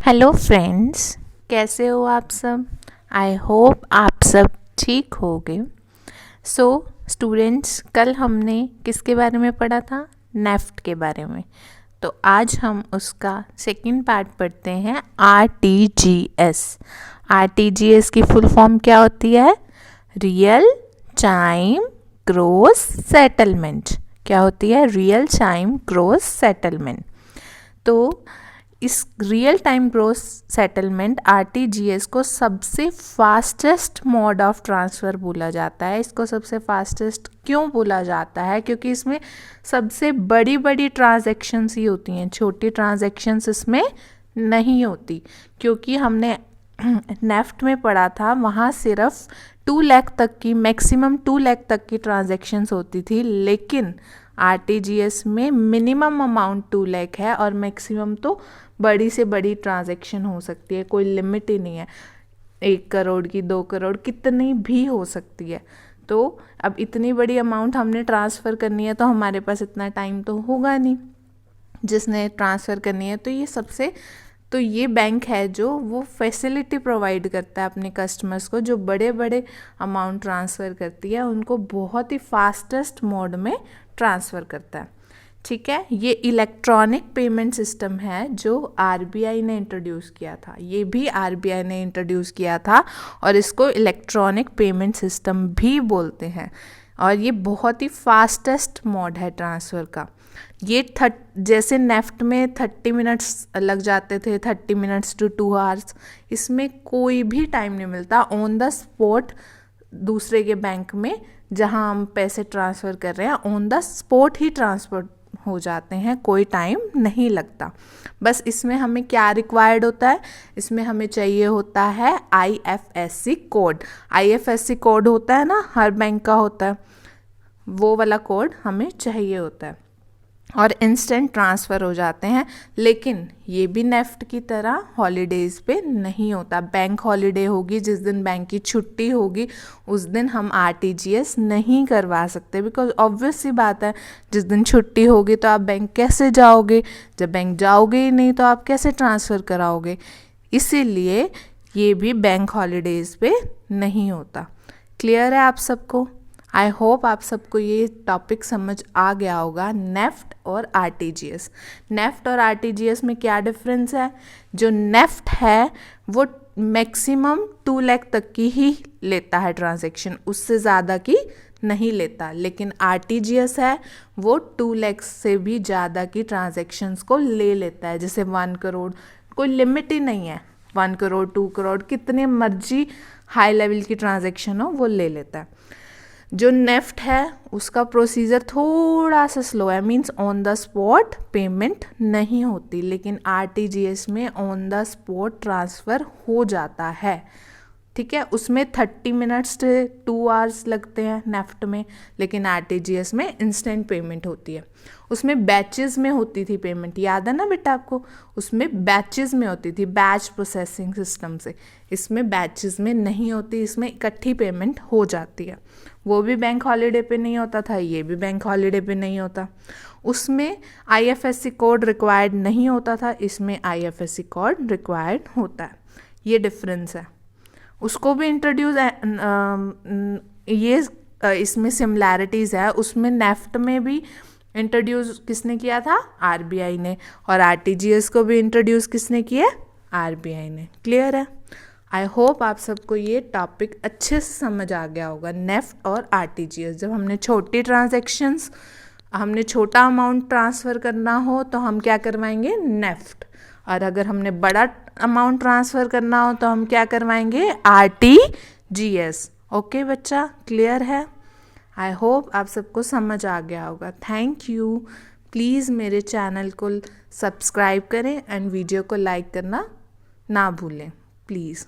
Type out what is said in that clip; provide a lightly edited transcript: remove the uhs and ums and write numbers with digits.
Hello friends, कैसे हो आप सब। आई होप आप सब ठीक होगे। सो स्टूडेंट्स, कल हमने किसके बारे में पढ़ा था? नेफ्ट के बारे में। तो आज हम उसका सेकंड पार्ट पढ़ते हैं, आरटीजीएस। आरटीजीएस की फुल फॉर्म क्या होती है? Real time gross settlement. क्या होती है? Real time gross settlement. तो इस real time gross settlement RTGS को सबसे फास्टेस्ट मोड ऑफ ट्रांसफ़र बोला जाता है। इसको सबसे फास्टेस्ट क्यों बोला जाता है? क्योंकि इसमें सबसे बड़ी बड़ी ट्रांजैक्शंस ही होती हैं, छोटी ट्रांजैक्शंस इसमें नहीं होती। क्योंकि हमने नेफ्ट में पढ़ा था, वहाँ सिर्फ 2 लाख तक की, मैक्सिमम 2 लाख तक की ट्रांजैक्शंस होती थी, लेकिन आरटीजीएस में मिनिमम अमाउंट 2 लाख है और मैक्सिमम तो बड़ी से बड़ी ट्रांजैक्शन हो सकती है, कोई लिमिट ही नहीं है। 1 करोड़ की, 2 करोड़, कितनी भी हो सकती है। तो अब इतनी बड़ी अमाउंट हमने ट्रांसफ़र करनी है तो हमारे पास इतना टाइम तो होगा नहीं जिसने ट्रांसफ़र करनी है। तो ये बैंक है जो वो फैसिलिटी प्रोवाइड करता है अपने कस्टमर्स को, जो बड़े बड़े अमाउंट ट्रांसफ़र करती है उनको बहुत ही फास्टेस्ट मोड में ट्रांसफ़र करता है। ठीक है, ये इलेक्ट्रॉनिक पेमेंट सिस्टम है जो आरबीआई ने इंट्रोड्यूस किया था। ये भी आरबीआई ने इंट्रोड्यूस किया था और इसको इलेक्ट्रॉनिक पेमेंट सिस्टम भी बोलते हैं। और ये बहुत ही फास्टेस्ट मोड है ट्रांसफ़र का। ये जैसे नेफ्ट में 30 मिनट्स लग जाते थे, 30 मिनट्स टू 2 आवर्स, इसमें कोई भी टाइम नहीं मिलता। ऑन द स्पॉट दूसरे के बैंक में जहां हम पैसे ट्रांसफ़र कर रहे हैं, on the spot he transfer हो जाते हैं, कोई टाइम नहीं लगता। बस इसमें हमें क्या रिक्वायर्ड होता है? इसमें हमें चाहिए होता है आईएफएससी कोड। आईएफएससी कोड होता है ना, हर बैंक का होता है, वो वाला कोड हमें चाहिए होता है और इंस्टेंट ट्रांसफ़र हो जाते हैं। लेकिन ये भी नेफ्ट की तरह हॉलीडेज़ पे नहीं होता। बैंक हॉलीडे होगी, जिस दिन बैंक की छुट्टी होगी उस दिन हम आरटीजीएस नहीं करवा सकते, बिकॉज ऑब्वियस सी बात है, जिस दिन छुट्टी होगी तो आप बैंक कैसे जाओगे? जब बैंक जाओगे ही नहीं तो आप कैसे ट्रांसफ़र कराओगे? इसीलिए ये भी बैंक हॉलीडेज़ पे नहीं होता। क्लियर है आप सबको? आई होप आप सबको ये टॉपिक समझ आ गया होगा, नेफ्ट और आरटीजीएस। नेफ्ट और आरटीजीएस में क्या डिफरेंस है? जो नेफ्ट है वो मैक्सिमम 2 लाख तक की ही लेता है ट्रांजैक्शन, उससे ज़्यादा की नहीं लेता। लेकिन आरटीजीएस है वो 2 लाख से भी ज़्यादा की ट्रांजैक्शंस को ले लेता है। जैसे 1 करोड़, कोई लिमिट ही नहीं है, 1 करोड़ 2 करोड़, कितने मर्जी हाई लेवल की ट्रांजैक्शन हो वो ले लेता है। जो नेफ्ट है उसका प्रोसीजर थोड़ा सा स्लो है, means on the spot payment नहीं होती, लेकिन आरटीजीएस में ऑन द स्पॉट ट्रांसफ़र हो जाता है। ठीक है, उसमें 30 मिनट्स से 2 आवर्स लगते हैं नेफ्ट में, लेकिन आरटीजीएस में इंस्टेंट पेमेंट होती है। उसमें बैचेस में होती थी पेमेंट, याद है ना बेटा आपको? उसमें बैचेस में होती थी, बैच प्रोसेसिंग सिस्टम से। इसमें बैचेस में नहीं होती, इसमें इकट्ठी पेमेंट हो जाती है। वो भी बैंक हॉलीडे पे नहीं होता था, ये भी बैंक हॉलीडे पे नहीं होता। उसमें आईएफएससी कोड रिक्वायर्ड नहीं होता था, इसमें आईएफएससी कोड रिक्वायर्ड होता है। ये डिफरेंस है। उसको भी इंट्रोड्यूस इसमें सिमिलैरिटीज़ है। उसमें नेफ्ट में भी इंट्रोड्यूस किसने किया था? आरबीआई ने। और आरटीजीएस को भी इंट्रोड्यूस किसने किया? आरबीआई ने। क्लियर है? आई होप आप सबको ये टॉपिक अच्छे से समझ आ गया होगा, नेफ्ट और आरटीजीएस। जब हमने छोटा अमाउंट ट्रांसफ़र करना हो तो हम क्या करवाएंगे? नेफ्ट। और अगर हमने बड़ा अमाउंट ट्रांसफ़र करना हो तो हम क्या करवाएंगे? आरटीजीएस। ओके बच्चा, क्लियर है? आई होप आप सबको समझ आ गया होगा। Thank you. प्लीज़ मेरे चैनल को सब्सक्राइब करें एंड वीडियो को लाइक करना ना भूलें, प्लीज़।